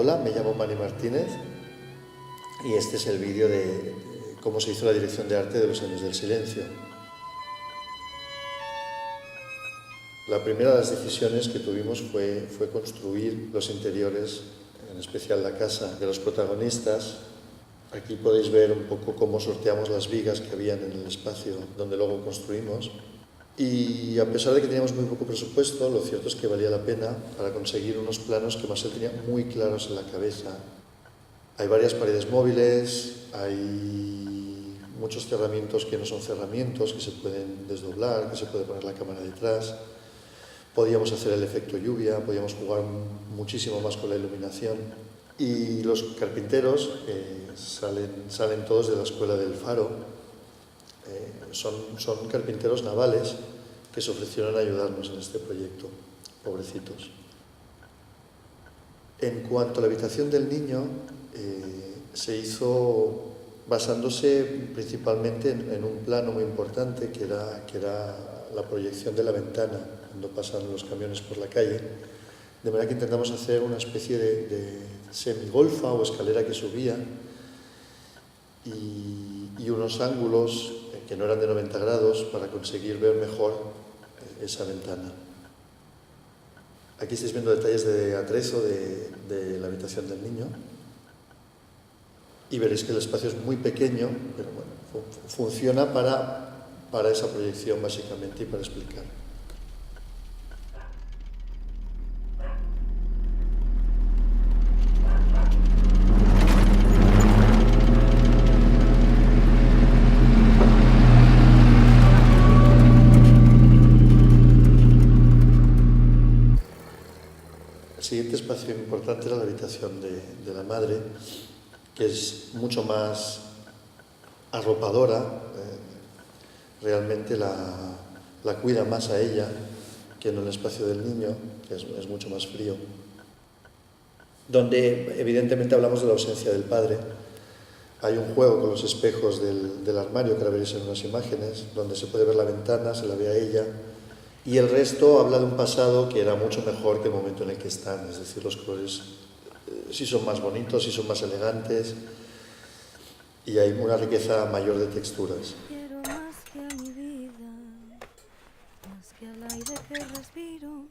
Hola, me llamo Mani Martínez y este es el vídeo de cómo se hizo la dirección de arte de Los Años del Silencio. La primera de las decisiones que tuvimos fue construir los interiores, en especial la casa de los protagonistas. Aquí podéis ver un poco cómo sorteamos las vigas que habían en el espacio donde luego construimos. Y a pesar de que teníamos muy poco presupuesto, lo cierto es que valía la pena para conseguir unos planos que Marcel tenía muy claros en la cabeza. Hay varias paredes móviles, hay muchos cerramientos que no son cerramientos, que se pueden desdoblar, que se puede poner la cámara detrás. Podíamos hacer el efecto lluvia, podíamos jugar muchísimo más con la iluminación. Y los carpinteros salen todos de la escuela del Faro. Son carpinteros navales que se ofrecieron a ayudarnos en este proyecto, pobrecitos. En cuanto a la habitación del niño, se hizo basándose principalmente en un plano muy importante que era la proyección de la ventana cuando pasan los camiones por la calle, de manera que intentamos hacer una especie de semigolfa o escalera que subía y unos ángulos que no eran de 90 grados para conseguir ver mejor esa ventana. Aquí estáis viendo detalles de atrezo de la habitación del niño y veréis que el espacio es muy pequeño, pero bueno, funciona para esa proyección básicamente y para explicar. El siguiente espacio importante era la habitación de la madre, que es mucho más arropadora, realmente la cuida más a ella que en el espacio del niño, que es mucho más frío, donde evidentemente hablamos de la ausencia del padre. Hay un juego con los espejos del armario, que ahora veréis en unas imágenes, donde se puede ver la ventana, se la ve a ella, y el resto habla de un pasado que era mucho mejor que el momento en el que están, es decir, los colores sí son más bonitos, sí son más elegantes y hay una riqueza mayor de texturas. Quiero más que a mi vida, más que al aire que respiro.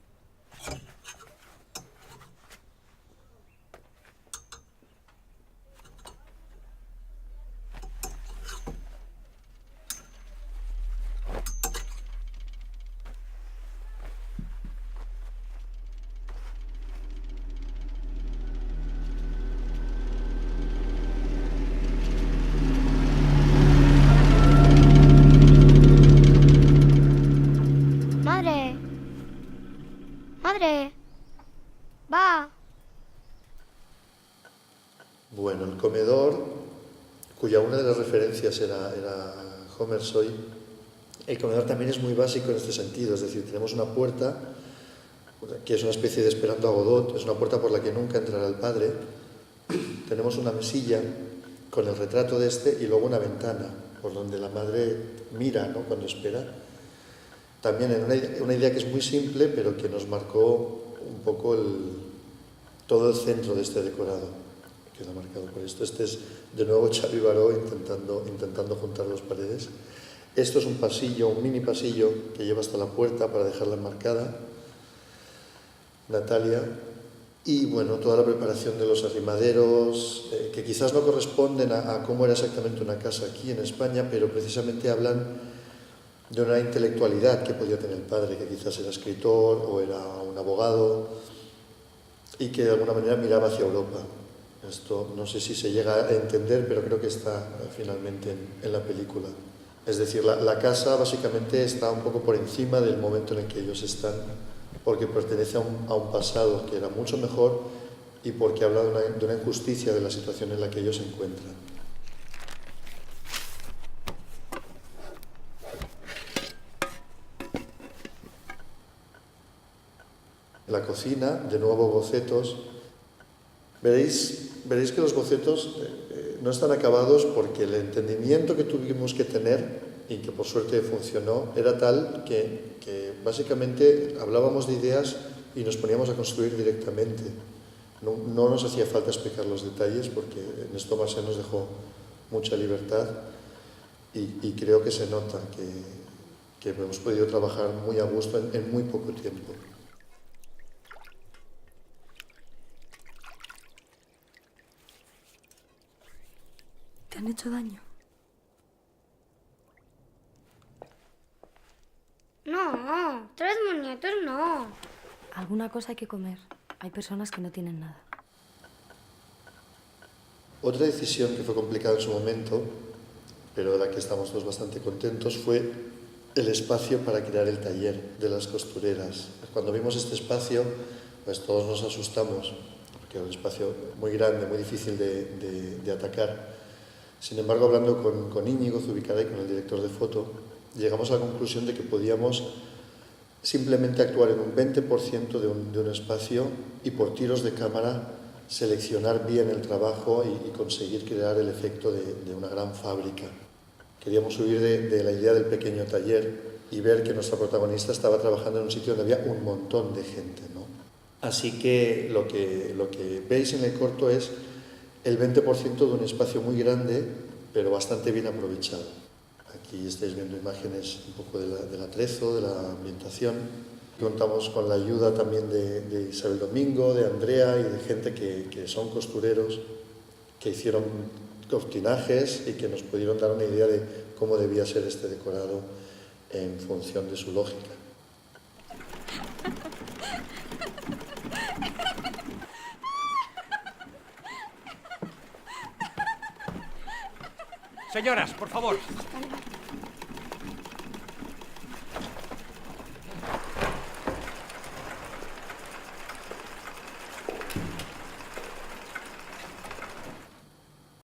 Madre, va. Bueno, el comedor, cuya una de las referencias era Homer Soy, el comedor también es muy básico en este sentido, es decir, tenemos una puerta que es una especie de Esperando a Godot, es una puerta por la que nunca entrará el padre, tenemos una mesilla con el retrato de este y luego una ventana por donde la madre mira, ¿no?, cuando espera. También en una idea que es muy simple, pero que nos marcó un poco todo el centro de este decorado. Queda marcado por esto. Este es, de nuevo, Xavi Baró intentando juntar las paredes. Esto es un pasillo, un mini pasillo, que lleva hasta la puerta para dejarla enmarcada. Natalia. Y, bueno, toda la preparación de los arrimaderos, que quizás no corresponden a cómo era exactamente una casa aquí en España, pero precisamente hablan de una intelectualidad que podía tener el padre, que quizás era escritor o era un abogado y que de alguna manera miraba hacia Europa. Esto no sé si se llega a entender, pero creo que está finalmente en la película. Es decir, la casa básicamente está un poco por encima del momento en el que ellos están, porque pertenece a un pasado que era mucho mejor y porque habla de una injusticia de la situación en la que ellos se encuentran. La cocina, de nuevo bocetos. Veréis que los bocetos no están acabados porque el entendimiento que tuvimos que tener, y que por suerte funcionó, era tal que básicamente hablábamos de ideas y nos poníamos a construir directamente. No nos hacía falta explicar los detalles porque en esto Marcel nos dejó mucha libertad y creo que se nota que hemos podido trabajar muy a gusto en muy poco tiempo. ¿Te han hecho daño? No, 3 muñecos no. Alguna cosa hay que comer. Hay personas que no tienen nada. Otra decisión que fue complicada en su momento, pero de la que estamos todos bastante contentos, fue el espacio para crear el taller de las costureras. Cuando vimos este espacio, pues todos nos asustamos, porque era un espacio muy grande, muy difícil de atacar. Sin embargo, hablando con Íñigo Zubicaray, con el director de foto, llegamos a la conclusión de que podíamos simplemente actuar en un 20% de un espacio y por tiros de cámara seleccionar bien el trabajo y conseguir crear el efecto de una gran fábrica. Queríamos huir de la idea del pequeño taller y ver que nuestra protagonista estaba trabajando en un sitio donde había un montón de gente, ¿no? Así que lo que veis en el corto es el 20% de un espacio muy grande, pero bastante bien aprovechado. Aquí estáis viendo imágenes un poco del atrezo, de la ambientación. Contamos con la ayuda también de Isabel Domingo, de Andrea y de gente que son costureros, que hicieron cortinajes y que nos pudieron dar una idea de cómo debía ser este decorado en función de su lógica. Señoras, por favor.